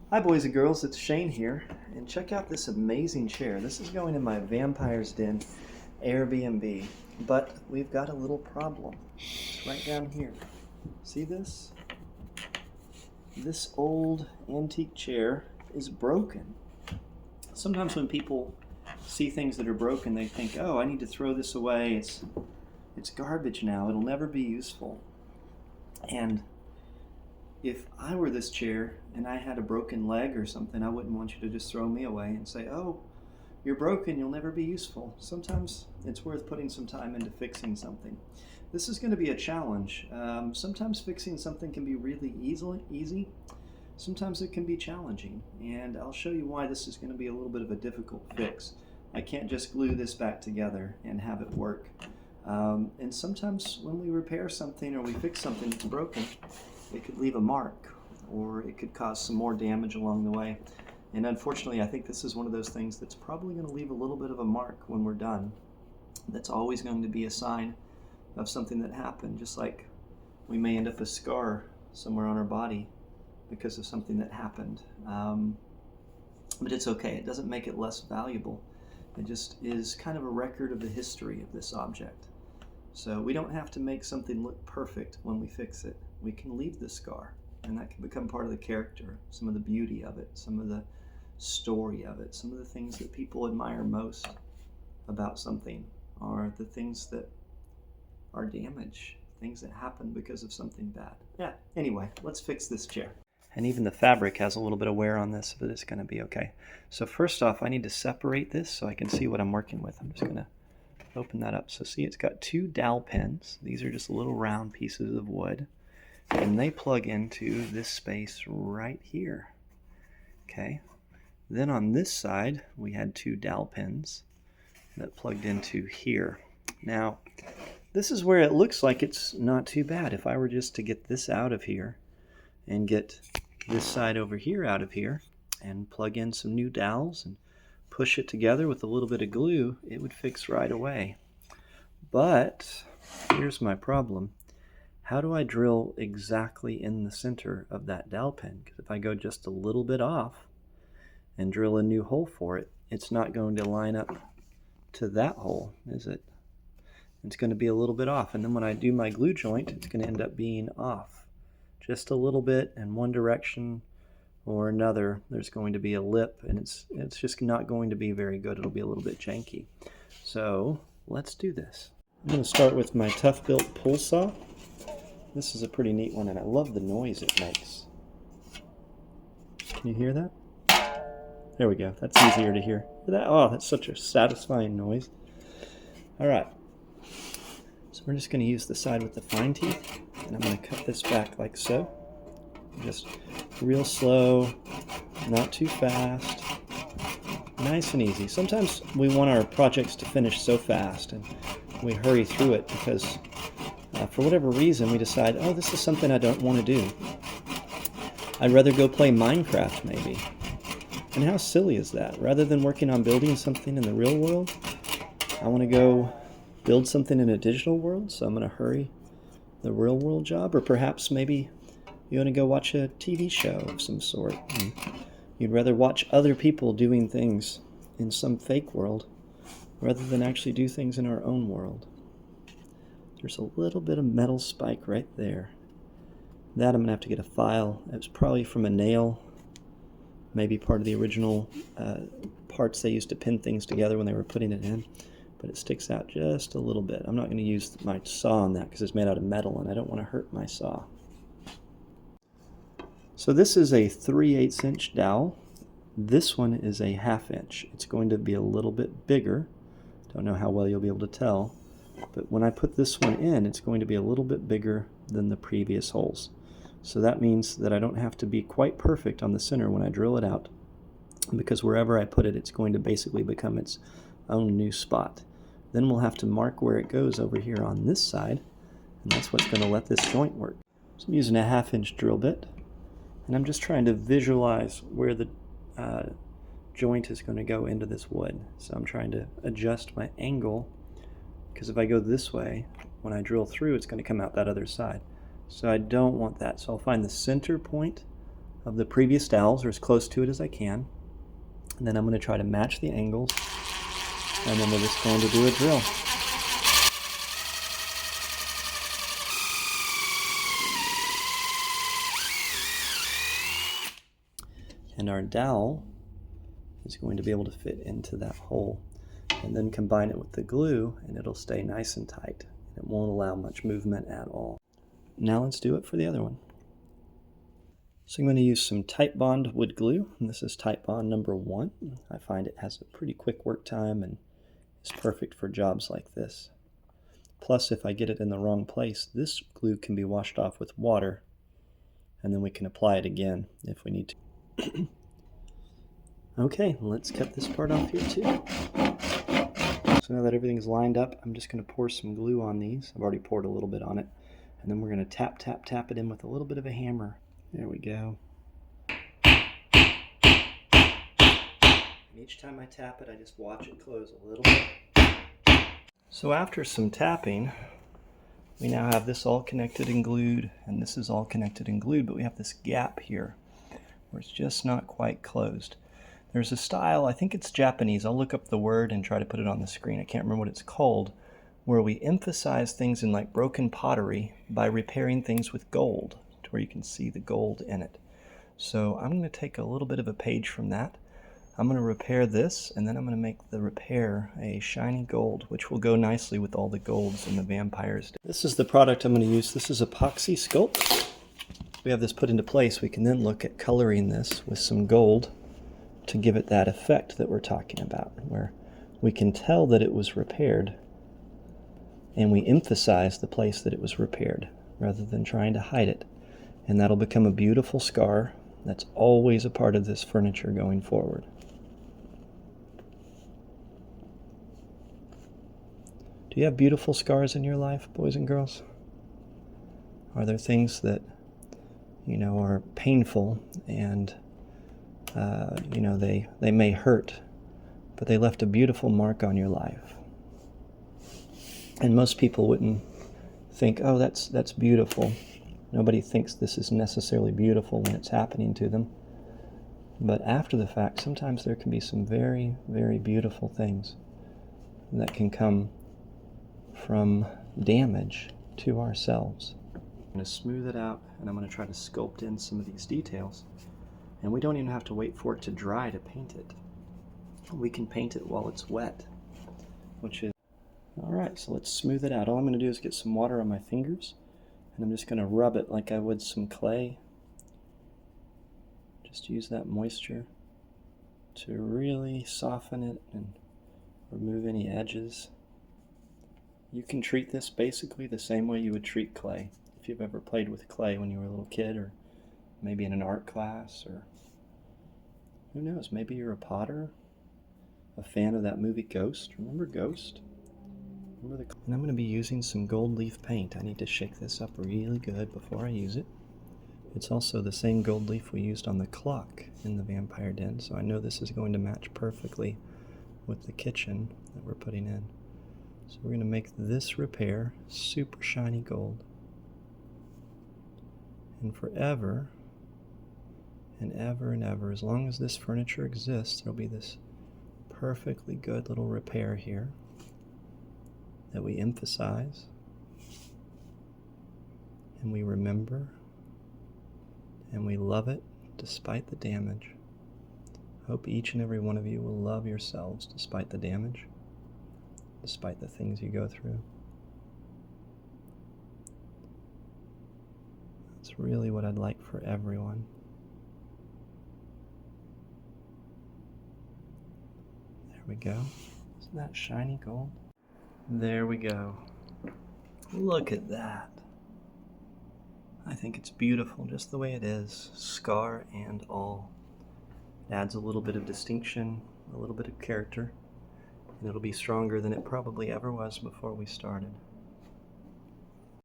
Hi boys and girls, it's Shane here, and check out this amazing chair. This is going in my Vampire's Den Airbnb, but we've got a little problem. It's right down here. See this? This old antique chair is broken. Sometimes when people see things that are broken, they think, oh, I need to throw this away. It's garbage now. It'll never be useful. And if I were this chair and I had a broken leg or something, I wouldn't want you to just throw me away and say, oh, you're broken, you'll never be useful. Sometimes it's worth putting some time into fixing something. This is going to be a challenge. Sometimes fixing something can be really easy. Sometimes it can be challenging, and I'll show you why this is going to be a little bit of a difficult fix. I can't just glue this back together and have it work. And sometimes when we repair something or we fix something that's broken, it could leave a mark, or it could cause some more damage along the way. And unfortunately, I think this is one of those things that's probably going to leave a little bit of a mark when we're done. That's always going to be a sign of something that happened, just like we may end up a scar somewhere on our body because of something that happened. But it's okay. It doesn't make it less valuable. It just is kind of a record of the history of this object. So we don't have to make something look perfect when we fix it. We can leave the scar, and that can become part of the character, some of the beauty of it, some of the story of it, some of the things that people admire most about something are the things that are damage, things that happen because of something bad. Yeah, anyway, let's fix this chair. And even the fabric has a little bit of wear on this, but it's going to be okay. So first off, I need to separate this so I can see what I'm working with. I'm just going to open that up. So see, it's got two dowel pins. These are just little round pieces of wood, and they plug into this space right here. Okay. Then on this side, we had two dowel pins that plugged into here. Now, this is where it looks like it's not too bad. If I were just to get this out of here and get this side over here out of here and plug in some new dowels and push it together with a little bit of glue, it would fix right away. But here's my problem. How do I drill exactly in the center of that dowel pin? Because if I go just a little bit off and drill a new hole for it, it's not going to line up to that hole, is it? It's going to be a little bit off, and then when I do my glue joint, it's going to end up being off just a little bit in one direction or another. There's going to be a lip, and it's just not going to be very good. It'll be a little bit janky. So let's do this. I'm going to start with my Tough Built pull saw. This is a pretty neat one, and I love the noise it makes. Can you hear that? There we go. That's easier to hear. Oh, that's such a satisfying noise. All right. So we're just going to use the side with the fine teeth, and I'm going to cut this back like so. Just real slow, not too fast, nice and easy. Sometimes we want our projects to finish so fast, and we hurry through it because for whatever reason we decide, oh, this is something I don't want to do. I'd rather go play Minecraft maybe. And how silly is that? Rather than working on building something in the real world, I want to go build something in a digital world, so I'm going to hurry the real world job. Or perhaps maybe you want to go watch a TV show of some sort. And you'd rather watch other people doing things in some fake world rather than actually do things in our own world. There's a little bit of metal spike right there. That I'm going to have to get a file. It was probably from a nail, maybe part of the original parts they used to pin things together when they were putting it in. But it sticks out just a little bit. I'm not going to use my saw on that because it's made out of metal and I don't want to hurt my saw. So this is a 3/8 inch dowel. This one is a 1/2 inch. It's going to be a little bit bigger. Don't know how well you'll be able to tell. But when I put this one in, it's going to be a little bit bigger than the previous holes. So that means that I don't have to be quite perfect on the center when I drill it out, because wherever I put it, it's going to basically become its own new spot. Then we'll have to mark where it goes over here on this side, and that's what's going to let this joint work. So I'm using a 1/2 inch drill bit, and I'm just trying to visualize where the joint is going to go into this wood. So I'm trying to adjust my angle, because if I go this way, when I drill through, it's going to come out that other side. So I don't want that. So I'll find the center point of the previous dowels, or as close to it as I can. And then I'm going to try to match the angles, and then we're just going to do a drill. And our dowel is going to be able to fit into that hole, and then combine it with the glue and it'll stay nice and tight. It won't allow much movement at all. Now let's do it for the other one. So I'm going to use some Titebond wood glue, and this is Titebond number 1. I find it has a pretty quick work time and is perfect for jobs like this. Plus, if I get it in the wrong place, this glue can be washed off with water, and then we can apply it again if we need to. Okay, let's cut this part off here too. So now that everything's lined up, I'm just going to pour some glue on these. I've already poured a little bit on it. And then we're going to tap, tap, tap it in with a little bit of a hammer. There we go. And each time I tap it, I just watch it close a little bit. So after some tapping, we now have this all connected and glued, and this is all connected and glued, but we have this gap here where it's just not quite closed. There's a style, I think it's Japanese, I'll look up the word and try to put it on the screen, I can't remember what it's called, where we emphasize things in like broken pottery by repairing things with gold, to where you can see the gold in it. So I'm going to take a little bit of a page from that. I'm going to repair this, and then I'm going to make the repair a shiny gold, which will go nicely with all the golds in the vampires. This is the product I'm going to use. This is epoxy sculpt. We have this put into place. We can then look at coloring this with some gold to give it that effect that we're talking about, where we can tell that it was repaired, and we emphasize the place that it was repaired rather than trying to hide it. And that'll become a beautiful scar that's always a part of this furniture going forward. Do you have beautiful scars in your life, boys and girls? Are there things that, you know, are painful and, you know, they may hurt, but they left a beautiful mark on your life? And most people wouldn't think, oh, that's beautiful. Nobody thinks this is necessarily beautiful when it's happening to them. But after the fact, sometimes there can be some very, very beautiful things that can come from damage to ourselves. I'm going to smooth it out, and I'm going to try to sculpt in some of these details. And we don't even have to wait for it to dry to paint it. We can paint it while it's wet, which is... Alright, so let's smooth it out. All I'm going to do is get some water on my fingers, and I'm just going to rub it like I would some clay. Just use that moisture to really soften it and remove any edges. You can treat this basically the same way you would treat clay. If you've ever played with clay when you were a little kid, or maybe in an art class, or who knows, maybe you're a potter, a fan of that movie Ghost. Remember Ghost? And I'm going to be using some gold leaf paint. I need to shake this up really good before I use it. It's also the same gold leaf we used on the clock in the vampire den, so I know this is going to match perfectly with the kitchen that we're putting in. So we're going to make this repair super shiny gold. And forever and ever and ever, as long as this furniture exists, there'll be this perfectly good little repair here that we emphasize and we remember and we love it despite the damage. I hope each and every one of you will love yourselves despite the damage, despite the things you go through. That's really what I'd like for everyone. There we go. Isn't that shiny gold? There we go. Look at that. I think it's beautiful just the way it is, scar and all. It adds a little bit of distinction, a little bit of character, and it'll be stronger than it probably ever was before we started.